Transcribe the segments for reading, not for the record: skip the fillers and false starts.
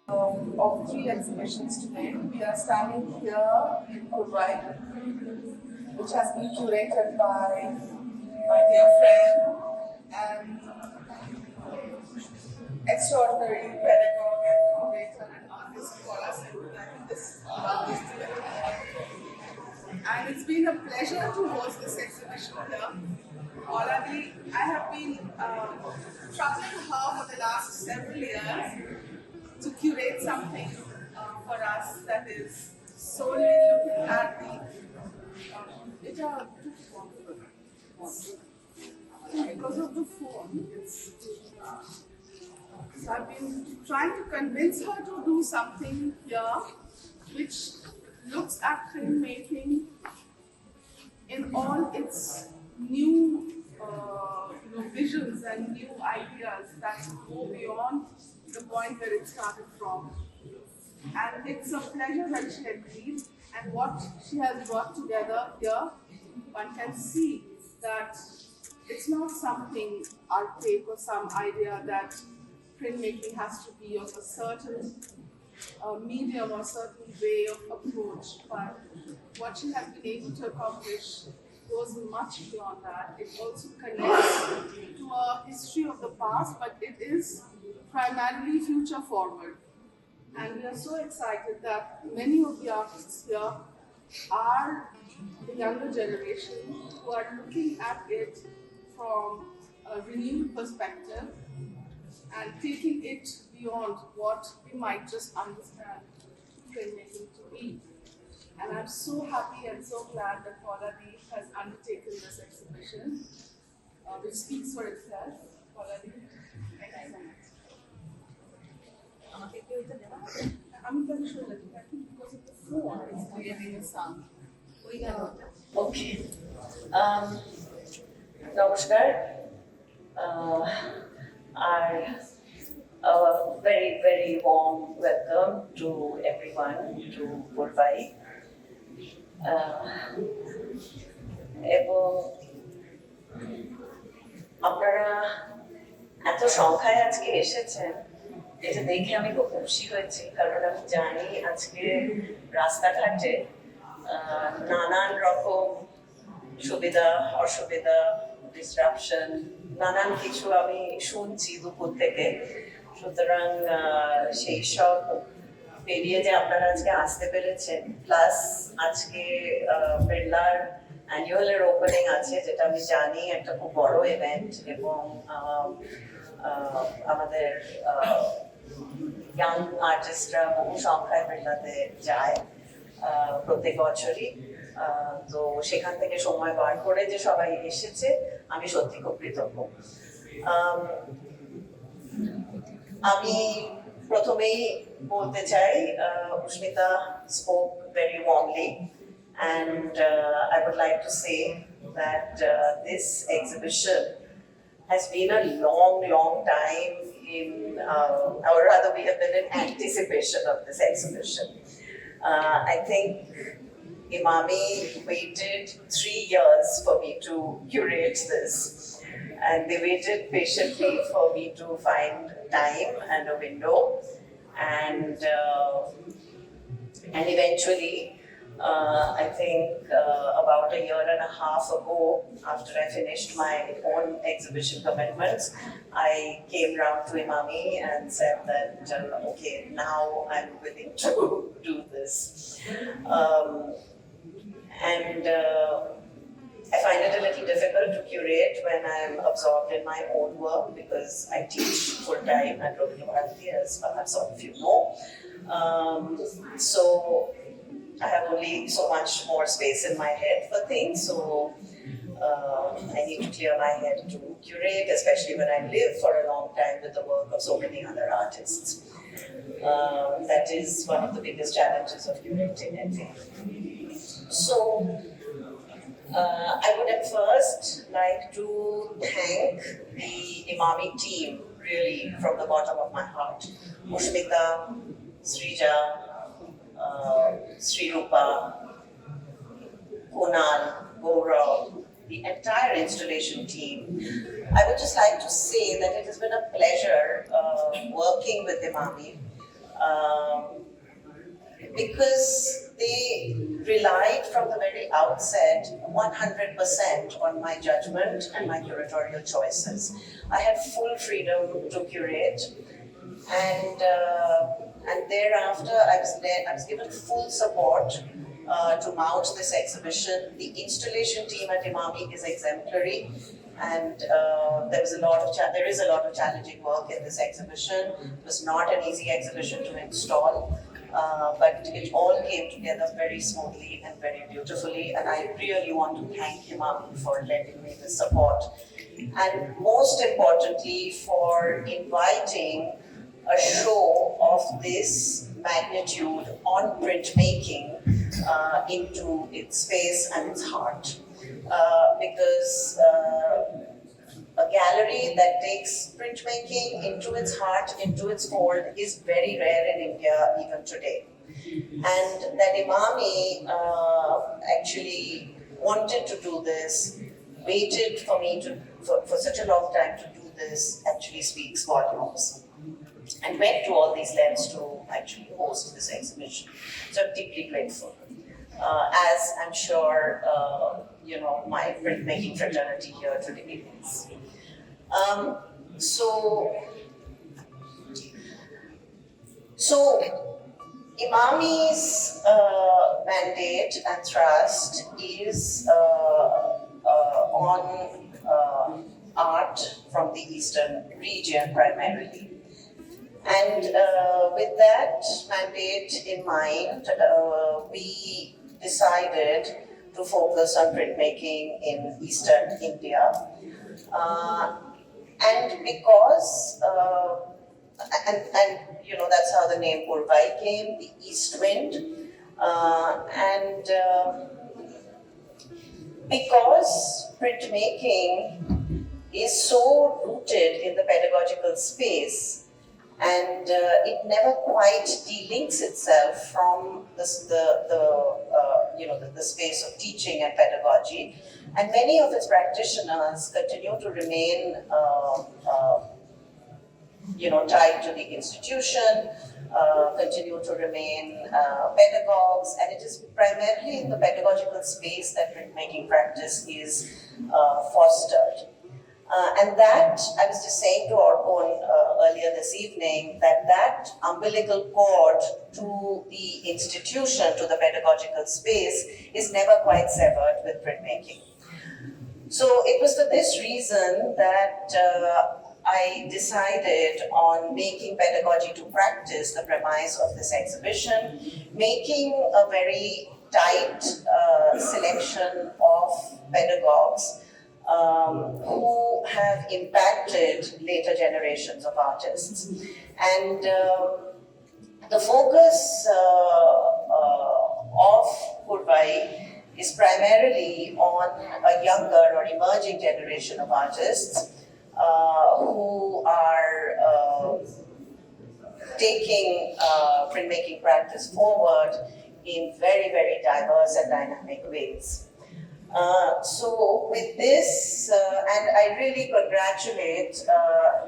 of three exhibitions today. We are standing here in PURVAI, which has been curated by my dear friend and extraordinary pedagogue and curator and artist Paula Sengupta. I think this is and it's been a pleasure to host this exhibition here. Already, I have been troubling her for the last several years to curate something for us that is solely looking at the because of the phone. So I've been trying to convince her to do something here which looks at printmaking in all its new visions and new ideas that go beyond the point where it started from. And it's a pleasure that she agreed, and what she has brought together here, one can see that it's not something archaic or some idea that printmaking has to be of a certain medium or certain way of approach, but what she has been able to accomplish goes much beyond that. It also connects to a history of the past, but it is primarily future forward. And we are so excited that many of the artists here are the younger generation who are looking at it from a renewed perspective and taking it beyond what we might just understand printmaking to be. And I'm so happy and so glad that Paula has undertaken this exhibition, which speaks for itself. Paula, thank you so much. I'm very sure that I think because of the phone, it's creating a sound. Okay. Namaskar. A very, very warm welcome to everyone to PURVAI. এবং আপনারা এত সংখ্যায় আজকে এসেছেন, এটা দেখে আমি খুব খুশি হয়েছি, কারণ আমি জানি আজকে রাস্তাঘাটে নানান রকম সুবিধা অসুবিধা ডিসরাপশন নানান কিছু আমি শুনছি দুপুর থেকে। সুতরাং সেই সব পেরিয়ে যে আপনারা আজকে আসতে পেরেছেন, প্লাস আজকে বিড়লার অ্যানুয়ালের ওপেনিং আছে, যেটা আমি জানি একটা খুব বড় ইভেন্ট, এবং আমাদের ইয়াং আর্টিস্টরা বহু সংখ্যায় বিড়লাতে যায় প্রত্যেক বছরই। তো সেখান থেকে সময় বার করে যে সবাই এসেছে, আমি সত্যি খুব কৃতজ্ঞ। আমি প্রথমেই বলতে চাই, Ushmita spoke very warmly, and I would like to say that this exhibition has been a long time in, or rather we have been in anticipation of this exhibition. I think Emami waited 3 years for me to curate this, and they waited patiently for me to find time and a window, and eventually I think about a year and a half ago, after I finished my own exhibition commitments, I came round to Emami and said that okay, now I'm willing to do this. And I find it a little difficult to curate when I'm absorbed in my own work, because I teach full-time at Dr Paula, as perhaps all of you know. So I have only so much more space in my head for things, so I need to clear my head to curate, especially when I live for a long time with the work of so many other artists. That is one of the biggest challenges of curating, I think. So I would at first like to thank the Emami team, really from the bottom of my heart. Ushmita, Srija, Sri Rupa, Kunal, Gaurav, the entire installation team. I would just like to say that it has been a pleasure working with Emami. because they relied from the very outset 100% on my judgment and my curatorial choices. I had full freedom to curate, and thereafter I was given full support to mount this exhibition. The installation team at Emami is exemplary, and there is a lot of challenging work in this exhibition. It was not an easy exhibition to install, but it all came together very smoothly and very beautifully, and I really want to thank Emami for lending me the support, and most importantly for inviting a show of this magnitude on printmaking into its space and its heart. Because a gallery that takes printmaking into its heart, into its fold, is very rare in India even today. And that Emami actually wanted to do this, waited for me for such a long time to do this, actually speaks volumes. And went to all these lengths to actually host this exhibition. So I'm deeply grateful. As I'm sure my printmaking fraternity here today is. So Emami's mandate and thrust is on art from the Eastern region primarily. And with that mandate in mind, we decided to focus on printmaking in Eastern India. And because, that's how the name PURVAI came, the east wind. Because printmaking is so rooted in the pedagogical space, and it never quite delinks itself from the space of teaching and pedagogy, and many of its practitioners continue to remain tied to the institution, continue to remain pedagogues, and it is primarily in the pedagogical space that printmaking practice is fostered. And that, I was just saying to our own earlier this evening, that umbilical cord to the institution, to the pedagogical space, is never quite severed with printmaking. So it was for this reason that I decided on making pedagogy to practice the premise of this exhibition, making a very tight selection of pedagogues who have impacted later generations of artists. And the focus of PURVAI is primarily on a younger or emerging generation of artists who are taking printmaking practice forward in very, very diverse and dynamic ways. So with this, and I really congratulate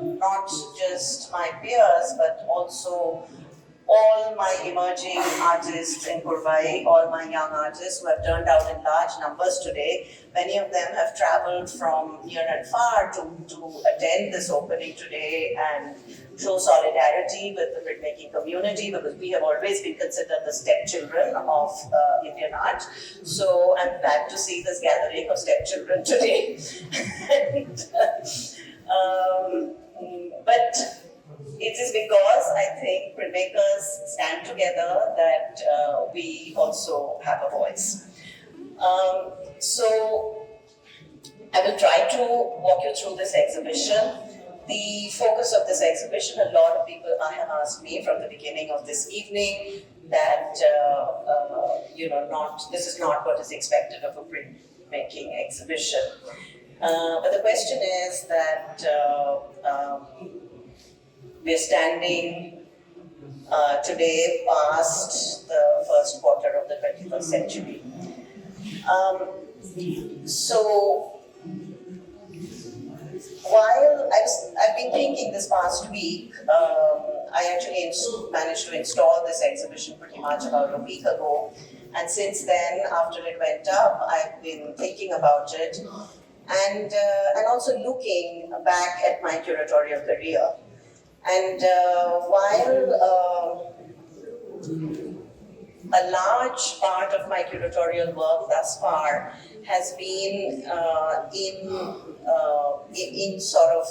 not just my peers, but also all my emerging artists in PURVAI, all my young artists who have turned out in large numbers today. Many of them have traveled from near and far to attend this opening today and show solidarity with the printmaking community, because we have always been considered the stepchildren of Indian art. So I'm glad to see this gathering of stepchildren today. But it is because I think printmakers stand together that we also have a voice. So I will try to walk you through this exhibition. The focus of this exhibition, a lot of people have asked me from the beginning of this evening that this is not what is expected of a printmaking exhibition. But the question is that we're standing today past the first quarter of the 21st century. So while I've been thinking this past week I actually managed to install this exhibition pretty much about a week ago. And since then, after it went up, I've been thinking about it and also looking back at my curatorial career. And while a large part of my curatorial work thus far has been in sort of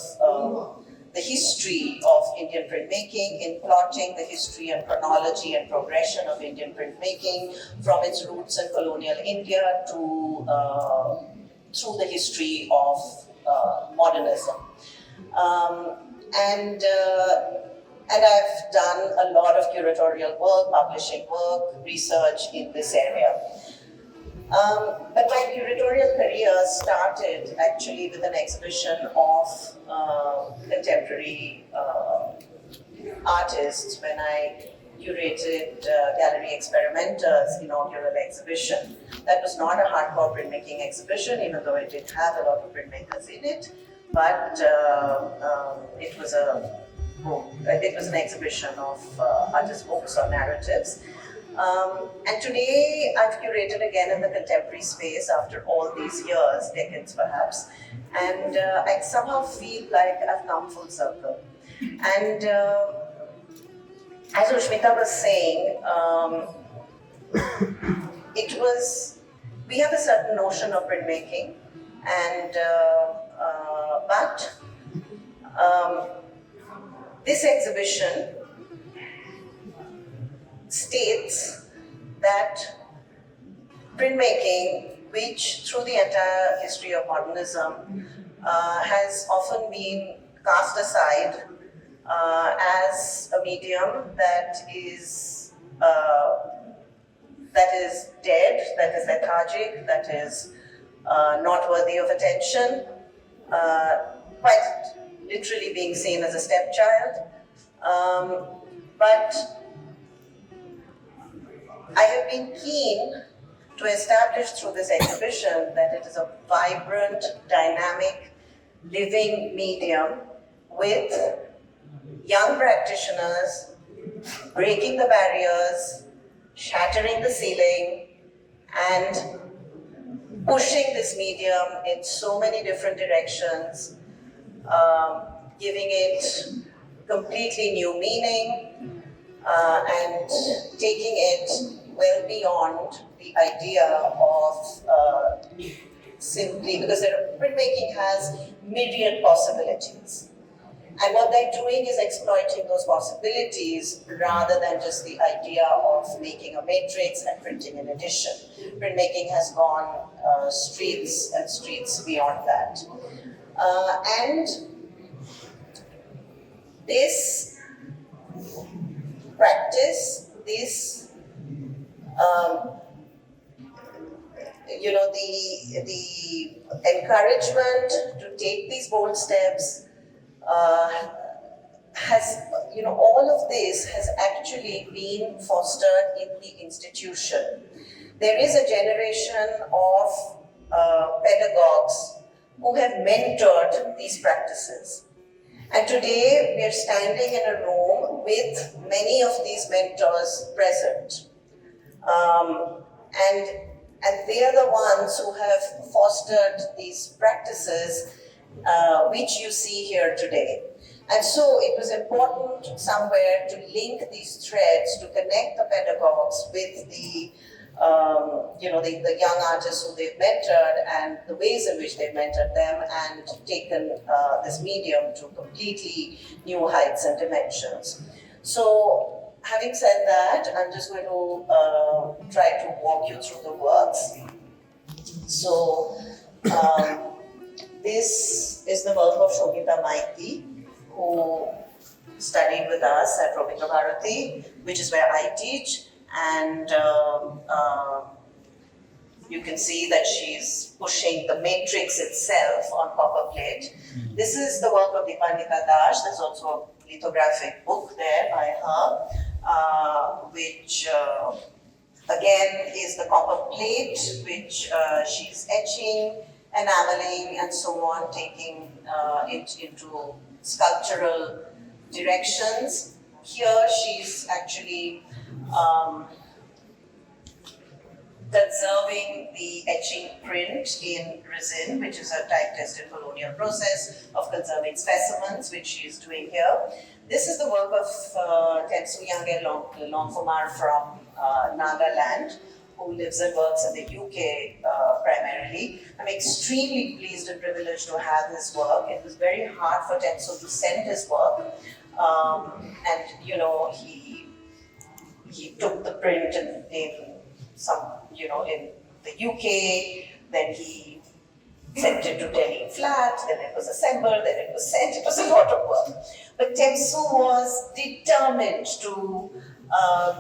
the history of Indian printmaking, in plotting the history and chronology and progression of Indian printmaking from its roots in colonial India to through the history of modernism. And I've done a lot of curatorial work, publishing work, research in this area. But my curatorial career started actually with an exhibition of contemporary artists when I curated Gallery Experimenter's inaugural exhibition. That was not a hardcore printmaking exhibition, even though it did have a lot of printmakers in it, but it was an exhibition of artist books or narratives. And today I've curated again in the contemporary space after all these years, decades perhaps, and I somehow feel like I've come full circle. And as Ushmita was saying, we have a certain notion of printmaking, and but this exhibition states that printmaking, which through the entire history of modernism has often been cast aside as a medium that is dead, that is lethargic, that is not worthy of attention, quite literally being seen as a stepchild. But I have been keen to establish through this exhibition that it is a vibrant, dynamic, living medium with young practitioners breaking the barriers, shattering the ceiling, and pushing this medium in so many different directions, giving it completely new meaning, and taking it well beyond the idea of simply, because printmaking has myriad possibilities. And what they're doing is exploiting those possibilities rather than just the idea of making a matrix and printing an edition. Printmaking has gone streets and streets beyond that. And this practice, this the encouragement to take these bold steps has, all of this has actually been fostered in the institution. There is a generation of pedagogues who have mentored these practices. And today we are standing in a room with many of these mentors present. And they are the ones who have fostered these practices which you see here today. And so it was important somewhere to link these threads, to connect the pedagogues with the the young artists who they've mentored and the ways in which they've mentored them and taken this medium to completely new heights and dimensions. So, having said that, I'm just going to try to walk you through the works. So, this is the work of Shobhita Maiti, who studied with us at Rabindra Bharati, which is where I teach. And you can see that she's pushing the matrix itself on copper plate. This is the work of Deepanika Das. There's also a lithographic book there by her, which again is the copper plate, which she's etching, enameling, and so on, taking it into sculptural directions. here she's actually conserving the etching print in resin, which is a type-tested colonial process of conserving specimens, which she is doing here. This is the work of Temsu Yange Longkumar from Nagaland, who lives and works in the UK primarily. I'm extremely pleased and privileged to have his work. It was very hard for Temsu to send his work, and you know he took the print in some, you know, in the UK, then he sent it to Delhi flat, then it was assembled, then it was sent. It was a lot of work. But Temsu was determined to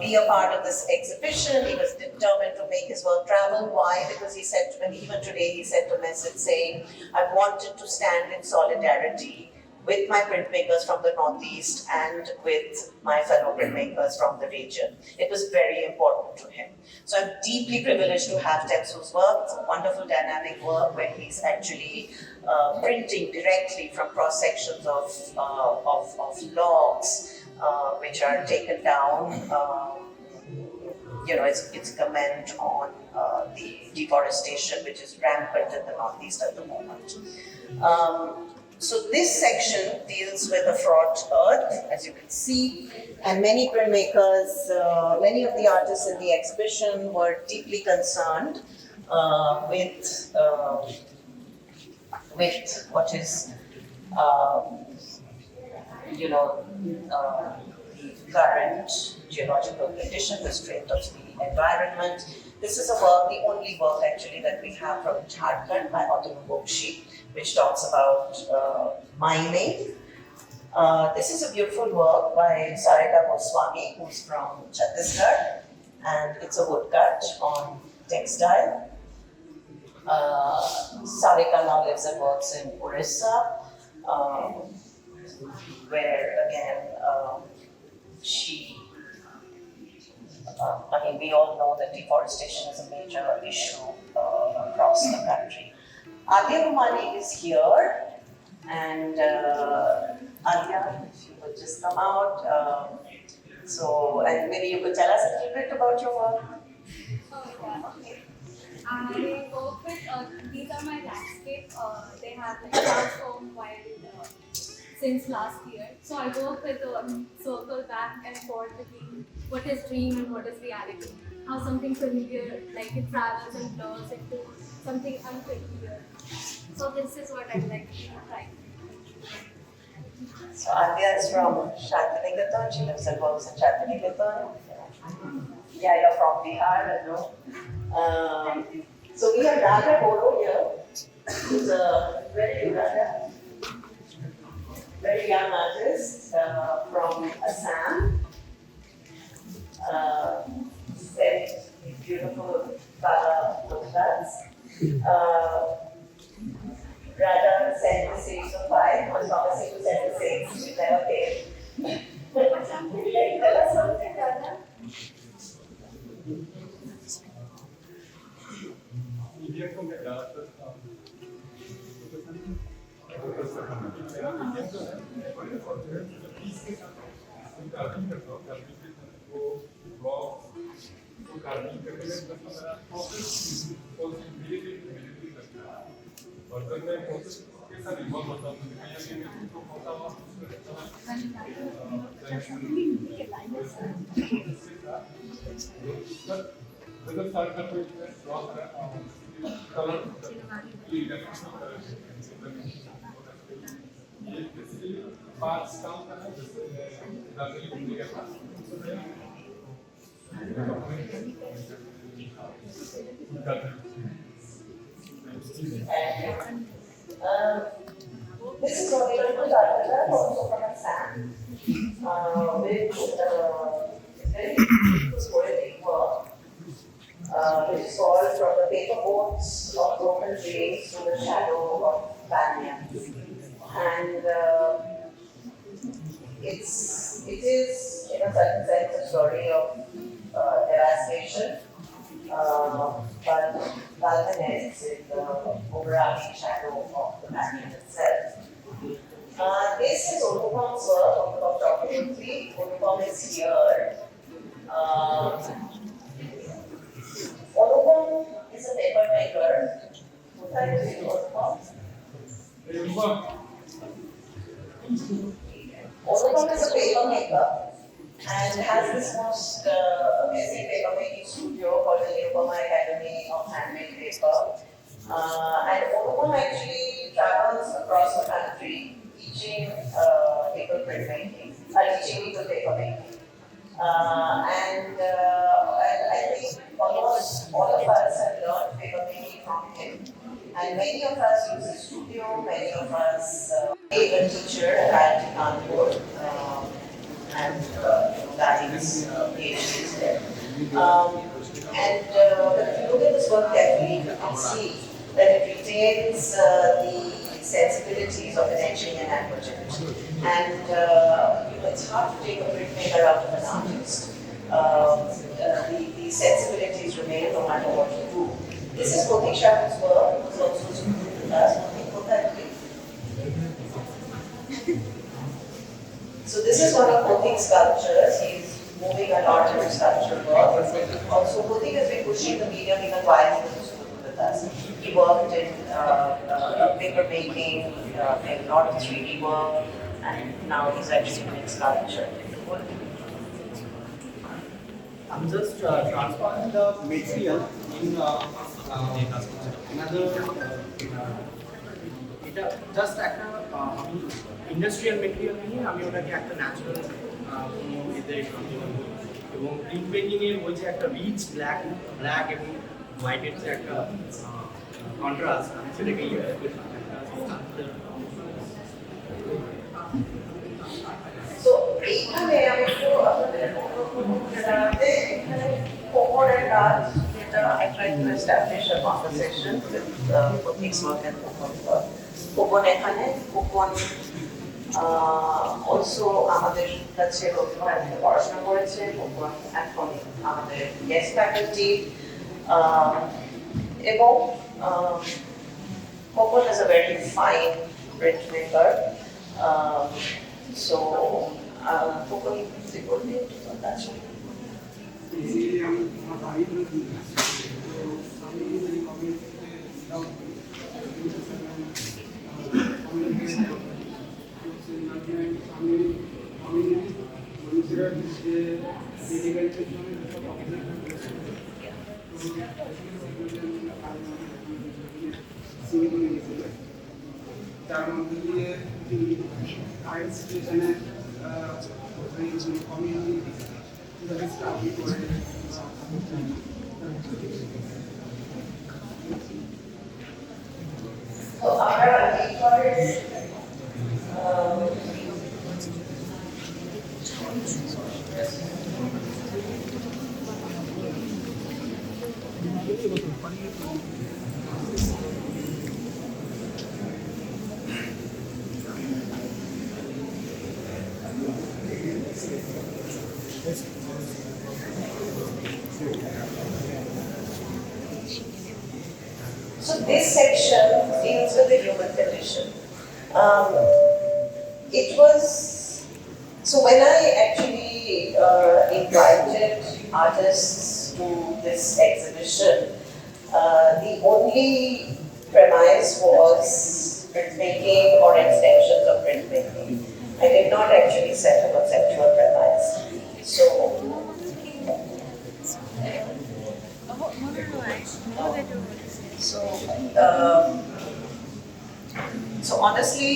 be a part of this exhibition. He was determined to make his work travel. Why? Because he said, even today, he sent a message saying, I wanted to stand in solidarity with my printmakers from the Northeast and with my fellow printmakers from the region. It was very important to him. So I'm deeply privileged to have Temsu's work. It's a wonderful dynamic work where he's actually printing directly from cross sections of logs which are taken down. You know, it's a comment on the deforestation which is rampant in the Northeast at the moment. So this section deals with the fraught earth, as you can see, and many printmakers, many of the artists in the exhibition were deeply concerned with what is, you know, the current geological condition, the strength of the environment. This is a work, the only work actually that we have from Jharkhand by Odisha, which talks about mining. This is a beautiful work by Sarika Goswami, who's from Chhattisgarh, and it's a woodcut on textile. Sarika now lives and works in Odisha, where again she, I mean, we all know that deforestation is a major issue across the country. Alia Rumani is here, and Alia, if you would just come out. So, and maybe you could tell us a little bit about your work. Okay. I work with, these are my landscape. They have like transformed wild since last year. So I work with circle back and forth between what is dream and what is reality. How something familiar, like it travels and blurs into something unfamiliar. So this is what I like to try. So Alia is from Shantiniketan. She lives and works in Shantiniketan. Yeah, you're from Bihar, I know. So we have Radha Bolo here, who's a very young artist from Assam. Very beautiful color woodcuts. Radha sent a series of 5, was promising to send a 6, which never came. Would you like to tell us something, Radha? This is a beautiful artwork also from Assam, with very beautiful poetic work, which is called From the Paperboards of Broken Dreams to the Shadow of Banyan. And it is, in a certain sense, a story of devastation, but culminates in the overarching shadow of the banyan itself. This is Olupam's work of Dr unfortunately, Anupam is here. Anupam is a paper maker. Thank you, Anupam. Odisha is a paper maker and has this most amazing paper making studio called the Emami Academy of Handmade Paper. And Odisha actually travels across the country teaching people printmaking, teaching people paper making. And I think almost all of us have learned paper making from him. And many of us use his studio, many of us a teacher at Kanpur and guides PhDs there. And if you look at this work carefully, you can see that it retains the sensibilities of an etching and aquarelle. And it's hard to take a printmaker out of an artist. The sensibilities remain no matter what you do. This is Pothi Shah's work, who's also student with us. So this is one of Pothik's sculptures. He's moving a lot in his sculpture work. Also, Pothik has been pushing the medium even while he was a student with us. He worked in paper making, in a lot of 3D work, and now he's actually doing sculpture. I'm just transforming the material in another এটা just একটা আমি industrial material নিয়ে আমি ওটাকে একটা natural কোনো এতে convert করি এবং প্রিন্ট মেকিং এর ওই যে একটা রিচ ব্ল্যাক এবং হোয়াইটের যে একটা কন্ট্রাস্ট আমি সেটাকে ইউজ করি So, এইখানে আমি একটু আপনাদের জানাতে এখানে coconut art I tried to establish a conversation with Pothik's work and Pocon's work. Pocon এখানে Pocon also আমাদের কাছে পড়াশোনা করেছে Pocon এখন আমাদের guest faculty এবং Pocon is a very fine printmaker. So Pocon they would be able to touch it. তার মধ্যে দিয়ে আর্ট স্টেশনে কমিউনিটি স্টাডি করে So our So this section deals with the human condition. It was, so when I actually invited artists to this exhibition, the only premise was printmaking or extensions of printmaking. I did not actually set a conceptual premise. So honestly,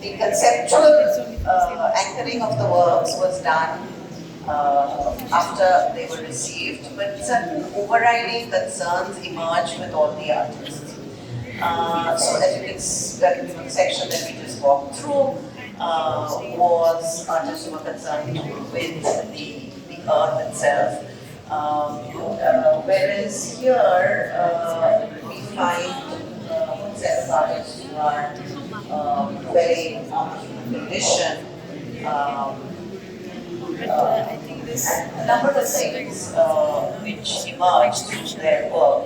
the conceptual anchoring of the works was done after they were received, but certain overriding concerns emerged with all the artists. So as you can see, the section that we just walked through was artists who were concerned with the earth itself. Whereas here we find artists who are very on the human condition. and a number of things which emerged through their work.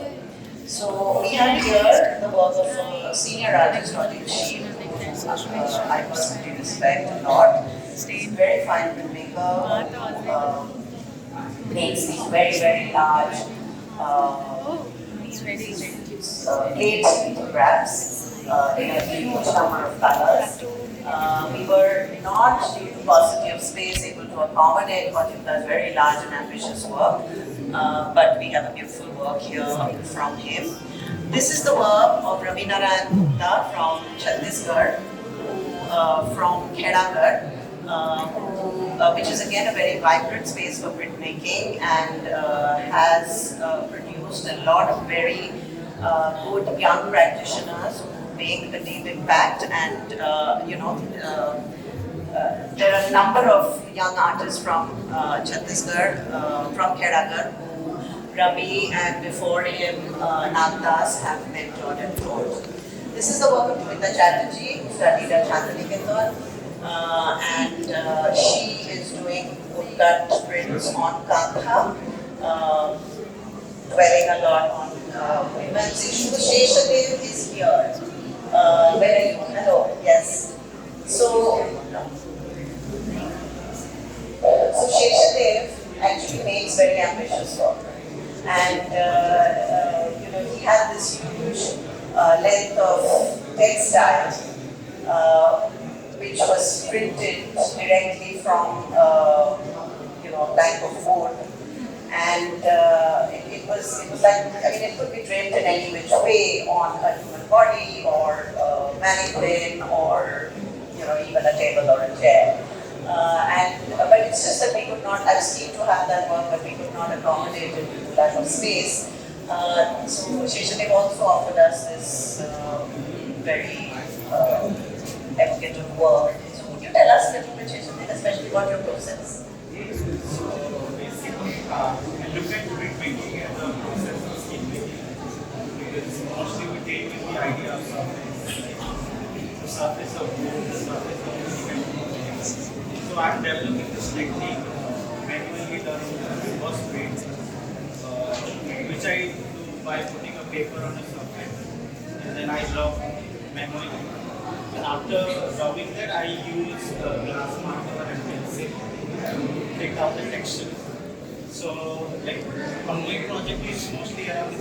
So we have here the work of a senior artist, Lalit Kala I personally respect a lot. He's a very fine printmaker who makes these very, very large plate lithographs in a huge number of colors. We were not, due to paucity of space, able to accommodate Kotika's very large and ambitious work, but we have a beautiful work here from him. This is the work of Raminarayan Gupta from Chhattisgarh, from Chhattisgarh, which is again a very vibrant space for printmaking and has produced a lot of very good young practitioners who make a deep impact, and there are a number of young artists from Chhattisgarh, from Chhattisgarh, who Ravi and before him Nagdas have mentored and taught. This is the work of Smita Chatterjee, who studied at Chandaniketan, and she is doing woodcut prints on kantha, dwelling a lot on women's issues. Sheshadev is here. Where are you? Hello. Yes. So Sheshadev actually makes very ambitious work, and he had this huge length of textile, which was printed directly from plank of wood, and it was like, I mean, it could be draped in any which way on a human body or a mannequin or even a table or a chair. But it's just that we could not, I was keen to have that work, but we could not accommodate it due to lack of space. So Sheshadev also offered us this very evocative work. So would you tell us a little bit, Sheshadev, especially about your process? So basically, I look at printmaking as a process of skin making, because mostly we take in the idea of the surface of wood, the surface of physical. So I'm developing this technique manually done reverse print, which I do by putting a paper on a surface, and then I rub manually. And after rubbing that, I use glass marker and pencil to take out the texture. So, like, my project is mostly around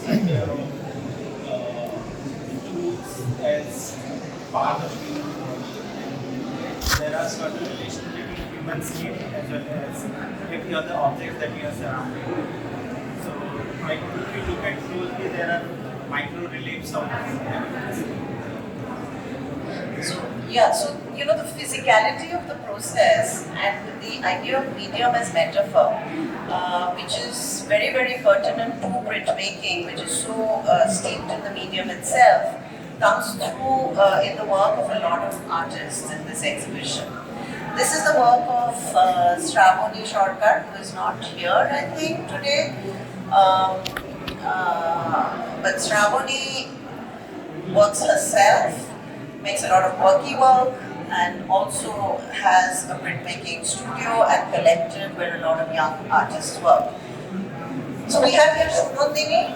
tools as part of human body. There are certain relationships between human skin as well as every other object that we are surrounded with. So, like, if you look at closely, there are micro reliefs of So the physicality of the process and the idea of medium as metaphor, which is very, very pertinent to printmaking, which is so steeped in the medium itself, comes through in the work of a lot of artists in this exhibition. This is the work of Shravani Shorkar, who is not here, I think, today. But Shravani works herself, makes a lot of quirky work, and also has a printmaking studio and collective where a lot of young artists work. So we have here Shunondini,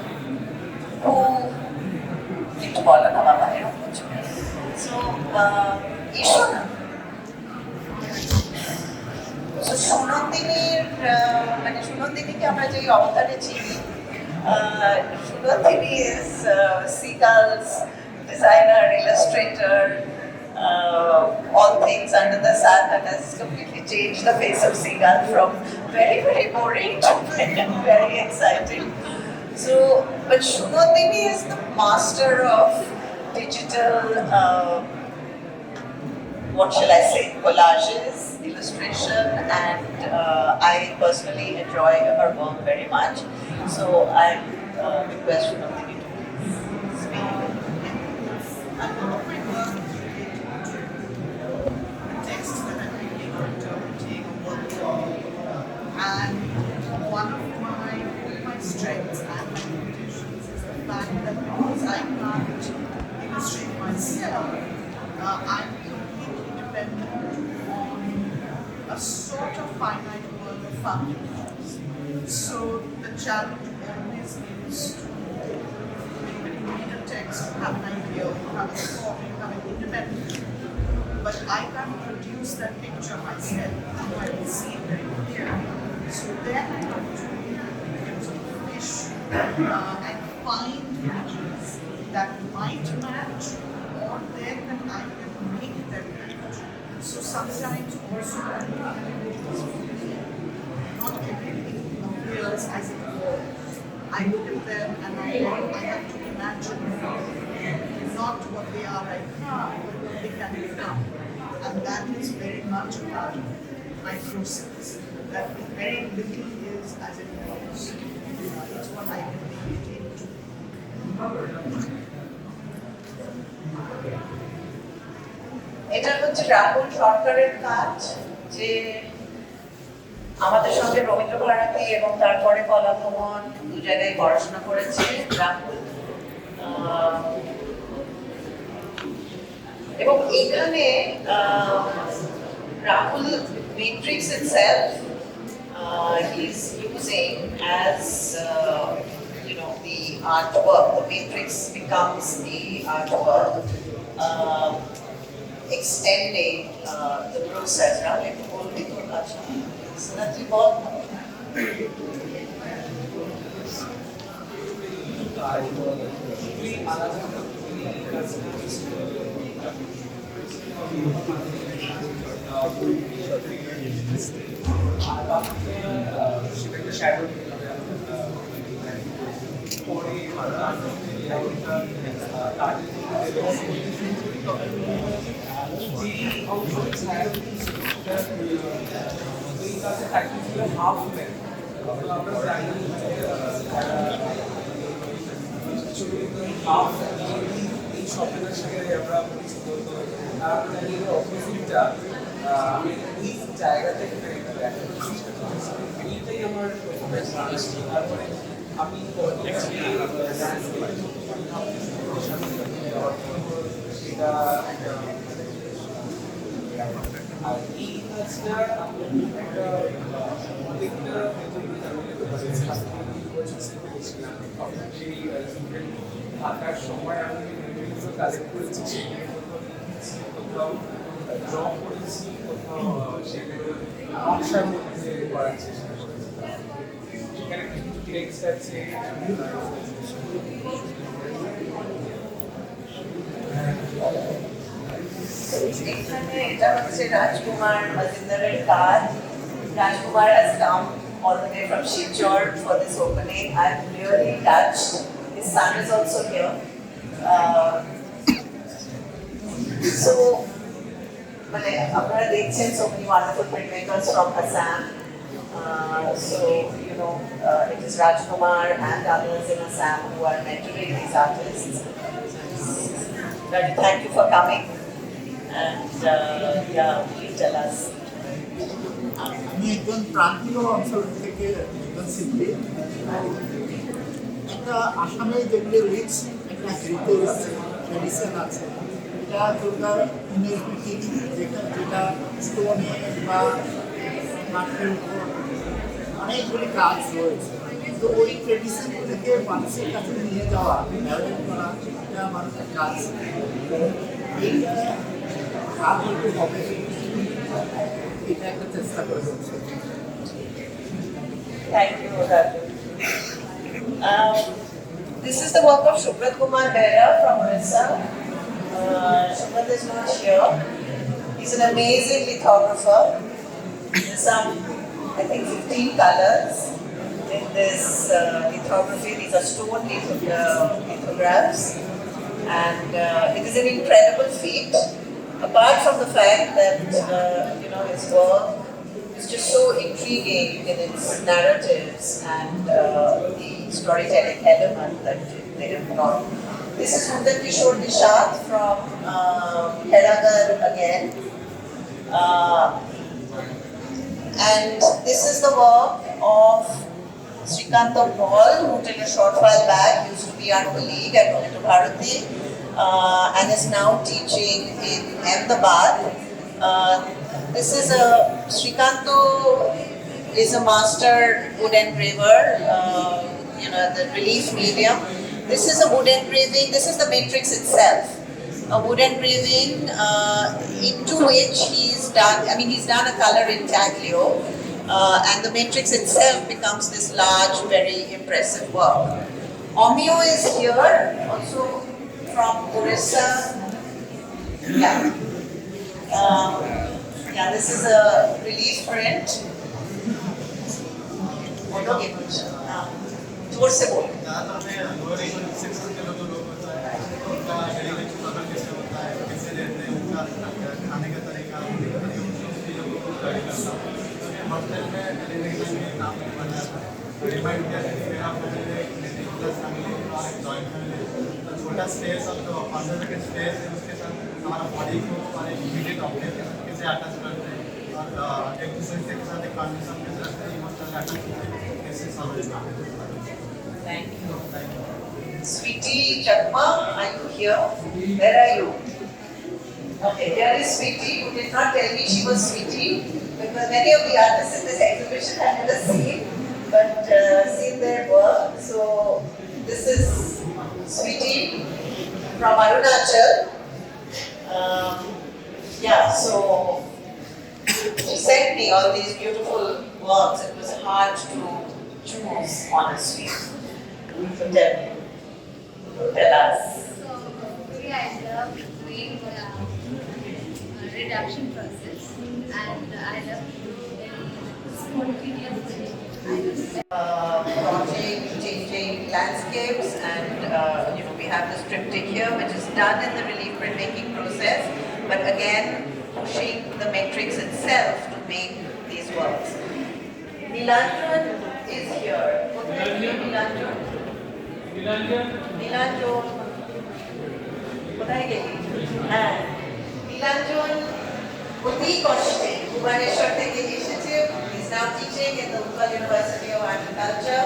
who Ishuna. So Shunondini ke amra jei avatare chini. Shunondini is seagulls, designer, illustrator, all things under the sun, and has completely changed the face of seagull from very, very boring to very exciting. So, but Shunondini is the master of digital, what shall I say, collages, illustration, and I personally enjoy her work very much. So I request Shunondini to speak. Texts that I'm reading or interpreting or working on. And one of my strengths and my limitations is the fact that because I can't illustrate myself, I'm completely dependent on a sort of finite world of family. So the challenge always is to read a text, you have an idea, you have a thought, you have an independent. But I can produce that picture myself, I will see it very clearly. So then I have to fish and find images that might match, or then I can make them match. So sometimes also not everything appears as it was. I look at them and I have to imagine not what they are right now, but what they can become. And that is very much a part of my process. That very little is as it was. It's what I can make it into. এটা হচ্ছে রাহুল সরকারের কাজ, যে আমাদের সঙ্গে রবীন্দ্র ভারতী এবং তারপরে কলাভবন দু জায়গায় পড়াশোনা করেছে রাহুল। এবং এখানে Rahul matrix itself he's using as the artwork. The matrix becomes the artwork, extending the process. Rahul একটু বলবি তোর কাছে তুই বল। এই স্বপ্নের সাথে আমরা পরিচিত হতো, আর অপোজিটটা ওই জায়গা থেকে দেখার চেষ্টা করেছি। এইটাই আমার তারপরে আমি সেটা আর এই কাজটা একটা অনেকটা সেই থাকার সময় আমি কালেক্ট করেছি, সেগুলো কোথাও ড্র করেছি, কোথাও সেগুলো নকশার মধ্যে করার চেষ্টা করেছি। সেখানে কিছু টেক্সট আছে, এখানে এটা হচ্ছে রাজকুমার মজুমদারের কাজ। Rajkumar has come all the way from Shilchar for this opening. I'm really touched. His son is also here. So, আপনারা দেখছেন so many wonderful printmakers from Assam. It is Rajkumar and others in Assam who are mentoring these artists. Thank you for coming. And please tell us. আমি একজন প্রান্তীয় অঞ্চল থেকে একজন শিল্পী। একটা আসামে যেগুলি রিচ একটা হেরিটেজ আছে, ট্র্যাডিশন আছে, এটা দুর্গার ইমেজ মেকিং, যেটা স্টোনে বা মাটির উপর অনেকগুলি কাজ রয়েছে। তো ওই ট্র্যাডিশনগুলিকে মানুষের কাছে নিয়ে যাওয়া, ব্যবহার করা, এটা মানুষের কাজ। এইটা আর হয়তো হবে, এটা একটা চেষ্টা করে হচ্ছে। Thank you, Raju. This is the work of Subrat Kumar Bera from Odisha. Subrat is not here. He's an amazing lithographer. There's some, I think, 15 colors in this lithography. These are stone lithographs. And it is an incredible feat. Apart from the fact that his work is just so intriguing in its narratives and the storytelling element that they have brought. This is Sundar Kishore Nishat from Pedagogy again. And this is the work of Srikanta Paul, who till a short while back used to be our colleague at Robindra Bharati. And is now teaching in Ahmedabad. This is a Srikanto is a master wood engraver, the relief medium. This is a wood engraving, this is the matrix itself. A wood engraving into which he's done a color intaglio, and the matrix itself becomes this large, very impressive work. Omio is here, also from Odisha. This is a relief print. जोर से बोल। छोटा space और तो 15 second space है, उसके साथ हमारा बॉडी को हमारे इमीडिएट ऑब्जेक्ट कैसे अटैच करते हैं और एक दूसरे के साथ एक कॉन्वर्सेशन कैसे रखते हैं, इमोशनल अटैचमेंट कैसे समझ में आते हैं। Thank you. Sweetie Chakma, are you here? Where are you? Okay, here is Sweetie, who did not tell me she was Sweetie, because many of the artists in this exhibition had never seen their work. So this is Sweetie from Arunachal. So she sent me all these beautiful works. It was hard to choose, honestly. So tell us. So today I love doing reduction process, and I love doing spontaneous way. Project changing landscapes, and we have this triptych here, which is done in the relief printmaking process, but again pushing the matrix itself to make these works. Nilanjan is here. What's that name, Nilanjan? Nilanjan. কোথায় গেলি? হ্যাঁ, Nilanjan অতি কষ্টে ভুবনেশ্বর থেকে এসেছে. He's now teaching in the Utkal University of Art and Culture.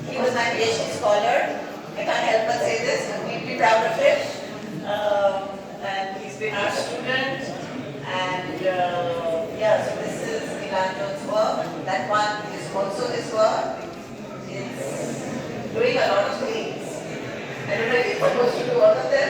He was my PhD scholar. I can't help but say this. I'm deeply proud of it. And he's been our student. And so this is Nilanjan's work. That one is also his work. It's doing a lot of things. I don't know if he's supposed to do all of them,